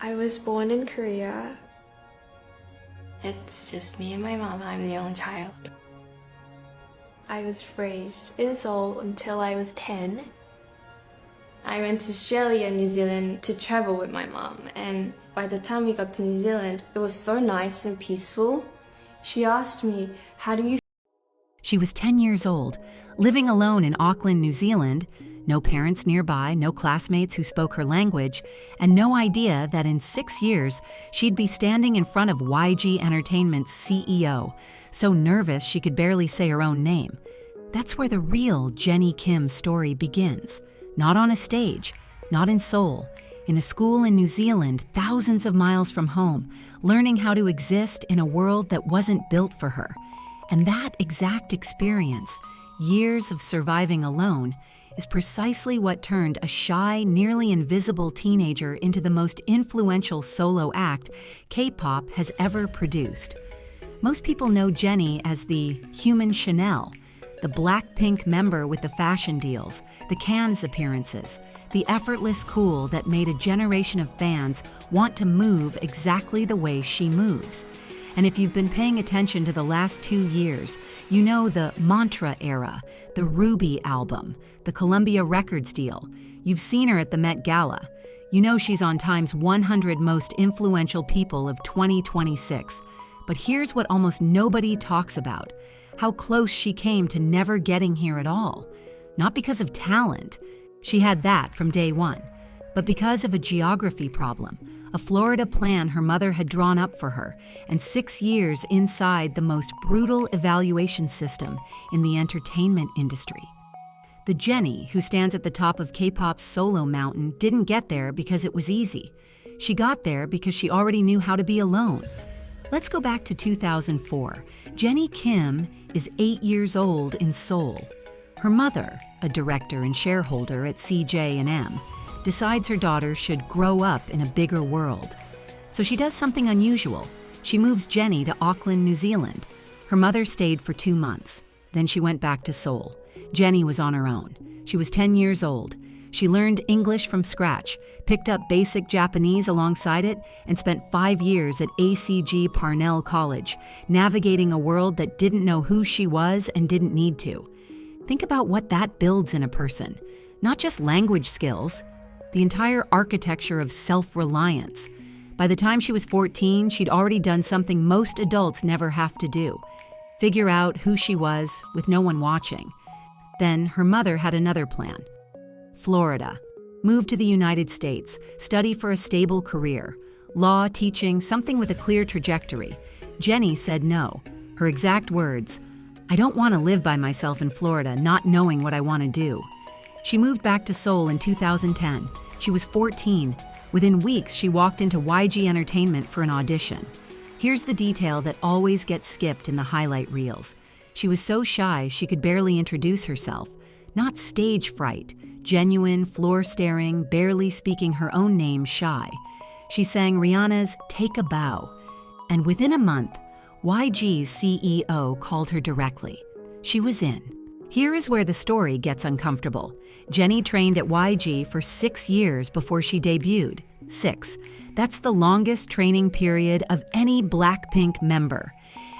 I was born in Korea. It's just me and my mom. I'm the only child. I was raised in Seoul until I was 10. I went to Australia and New Zealand to travel with my mom, and by the time we got to New Zealand, it was so nice and peaceful. She asked me, how do you She was 10 years old, living alone in Auckland, New Zealand, no parents nearby, no classmates who spoke her language, and no idea that in 6 years she'd be standing in front of YG Entertainment's CEO, so nervous she could barely say her own name. That's where the real Jennie Kim story begins. Not on a stage, not in Seoul, in a school in New Zealand, thousands of miles from home, learning how to exist in a world that wasn't built for her. And that exact experience, years of surviving alone, is precisely what turned a shy, nearly invisible teenager into the most influential solo act K-pop has ever produced. Most people know Jennie as the human Chanel, the BLACKPINK member with the fashion deals, the Cannes appearances, the effortless cool that made a generation of fans want to move exactly the way she moves. And if you've been paying attention to the last 2 years, you know the Mantra era, the Ruby album, the Columbia Records deal. You've seen her at the Met Gala. You know she's on Time's 100 Most Influential People of 2026. But here's what almost nobody talks about: how close she came to never getting here at all. Not because of talent. She had that from day one. But because of a geography problem, a Florida plan her mother had drawn up for her, and 6 years inside the most brutal evaluation system in the entertainment industry. The Jennie, who stands at the top of K-pop's solo mountain, didn't get there because it was easy. She got there because she already knew how to be alone. Let's go back to 2004. Jennie Kim is 8 years old in Seoul. Her mother, a director and shareholder at CJ&M, decides her daughter should grow up in a bigger world. So she does something unusual. She moves Jennie to Auckland, New Zealand. Her mother stayed for 2 months. Then she went back to Seoul. Jennie was on her own. She was 10 years old. She learned English from scratch, picked up basic Japanese alongside it, and spent 5 years at ACG Parnell College, navigating a world that didn't know who she was and didn't need to. Think about what that builds in a person. Not just language skills, the entire architecture of self-reliance. By the time she was 14, she'd already done something most adults never have to do: figure out who she was with no one watching. Then her mother had another plan. Florida. Move to the United States, study for a stable career. Law, teaching, something with a clear trajectory. Jennie said no. Her exact words: "I don't want to live by myself in Florida, not knowing what I want to do." She moved back to Seoul in 2010. She was 14. Within weeks, she walked into YG Entertainment for an audition. Here's the detail that always gets skipped in the highlight reels. She was so shy she could barely introduce herself. Not stage fright, genuine, floor-staring, barely speaking her own name shy. She sang Rihanna's "Take a Bow." And within a month, YG's CEO called her directly. She was in. Here is where the story gets uncomfortable. Jennie trained at YG for 6 years before she debuted. 6. That's the longest training period of any BLACKPINK member.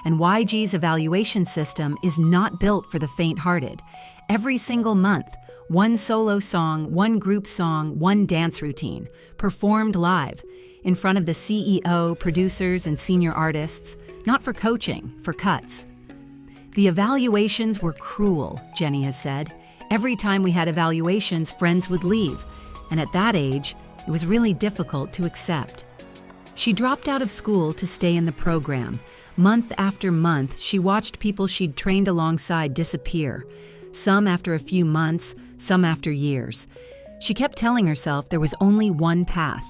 And YG's evaluation system is not built for the faint-hearted. Every single month, one solo song, one group song, one dance routine, performed live, in front of the CEO, producers, and senior artists, not for coaching, for cuts. The evaluations were cruel, Jennie has said. Every time we had evaluations, friends would leave. And at that age, it was really difficult to accept. She dropped out of school to stay in the program. Month after month, she watched people she'd trained alongside disappear. Some after a few months, some after years. She kept telling herself there was only one path.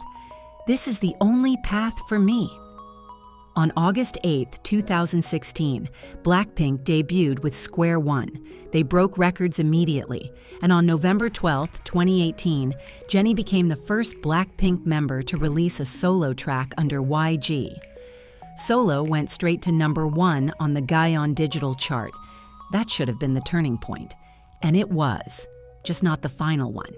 This is the only path for me. On August 8, 2016, BLACKPINK debuted with Square One. They broke records immediately, and on November 12, 2018, Jennie became the first BLACKPINK member to release a solo track under YG. Solo went straight to #1 on the Gaon Digital chart. That should have been the turning point. And it was, just not the final one.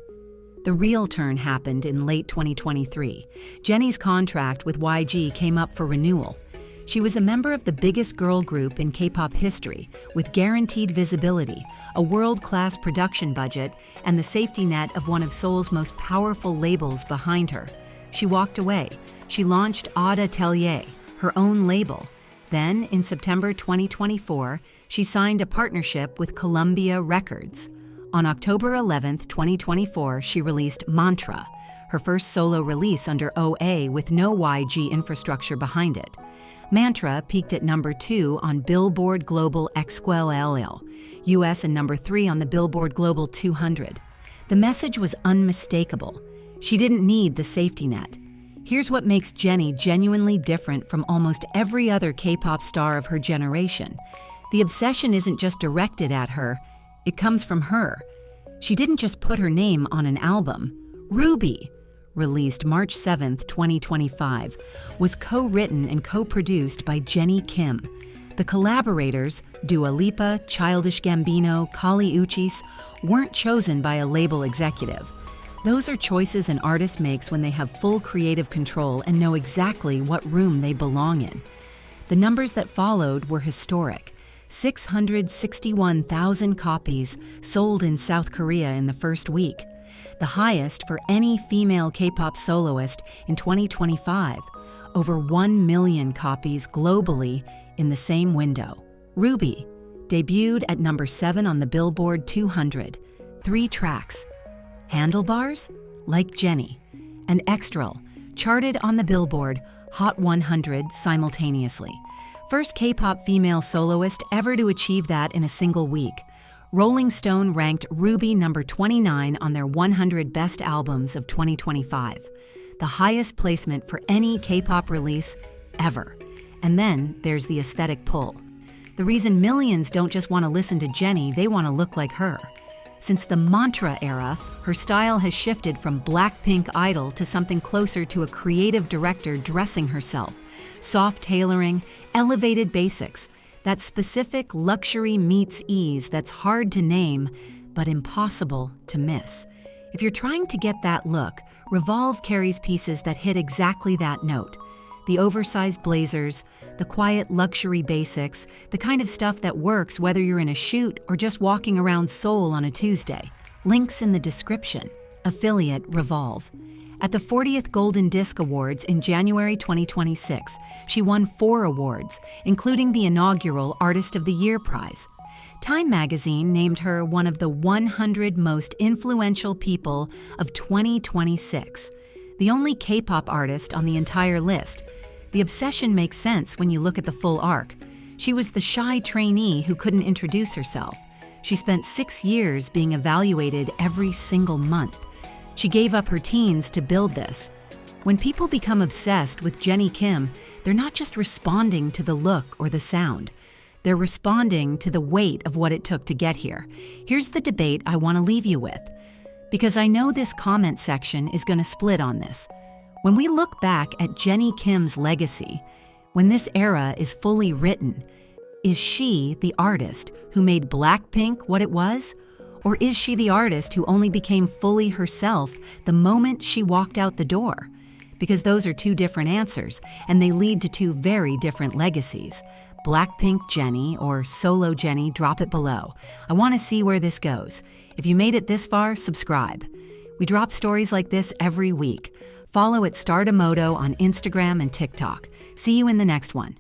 The real turn happened in late 2023. Jennie's contract with YG came up for renewal. She was a member of the biggest girl group in K-pop history, with guaranteed visibility, a world-class production budget, and the safety net of one of Seoul's most powerful labels behind her. She walked away. She launched Odd Atelier, her own label. Then, in September 2024, she signed a partnership with Columbia Records. On October 11, 2024, she released Mantra, her first solo release under OA with no YG infrastructure behind it. Mantra peaked at number 2 on Billboard Global XQLL, US, and number 3 on the Billboard Global 200. The message was unmistakable. She didn't need the safety net. Here's what makes Jennie genuinely different from almost every other K-pop star of her generation. The obsession isn't just directed at her, it comes from her. She didn't just put her name on an album. Ruby, released March 7, 2025, was co-written and co-produced by Jennie Kim. The collaborators, Dua Lipa, Childish Gambino, Kali Uchis, weren't chosen by a label executive. Those are choices an artist makes when they have full creative control and know exactly what room they belong in. The numbers that followed were historic. 661,000 copies sold in South Korea in the first week, the highest for any female K-pop soloist in 2025, over 1 million copies globally in the same window. Ruby debuted at number 7 on the Billboard 200, 3 tracks. Handlebars, Like Jennie, and Extral charted on the Billboard Hot 100 simultaneously. First K-pop female soloist ever to achieve that in a single week. Rolling Stone ranked Ruby number 29 on their 100 Best Albums of 2025, the highest placement for any K-pop release ever. And then there's the aesthetic pull. The reason millions don't just want to listen to Jennie, they want to look like her. Since the Mantra era, her style has shifted from BLACKPINK idol to something closer to a creative director dressing herself. Soft tailoring, elevated basics, that specific luxury meets ease that's hard to name, but impossible to miss. If you're trying to get that look, Revolve carries pieces that hit exactly that note. The oversized blazers, the quiet luxury basics, the kind of stuff that works whether you're in a shoot or just walking around Seoul on a Tuesday. Links in the description. Affiliate Revolve. At the 40th Golden Disc Awards in January 2026, she won 4 awards, including the inaugural Artist of the Year prize. Time magazine named her one of the 100 most influential people of 2026, the only K-pop artist on the entire list. The obsession makes sense when you look at the full arc. She was the shy trainee who couldn't introduce herself. She spent 6 years being evaluated every single month. She gave up her teens to build this. When people become obsessed with Jennie Kim, they're not just responding to the look or the sound. They're responding to the weight of what it took to get here. Here's the debate I want to leave you with, because I know this comment section is going to split on this. When we look back at Jennie Kim's legacy, when this era is fully written, is she the artist who made BLACKPINK what it was? Or is she the artist who only became fully herself the moment she walked out the door? Because those are 2 different answers, and they lead to 2 very different legacies. BLACKPINK Jennie or Solo Jennie, drop it below. I want to see where this goes. If you made it this far, subscribe. We drop stories like this every week. Follow at Stardom on Instagram and TikTok. See you in the next one.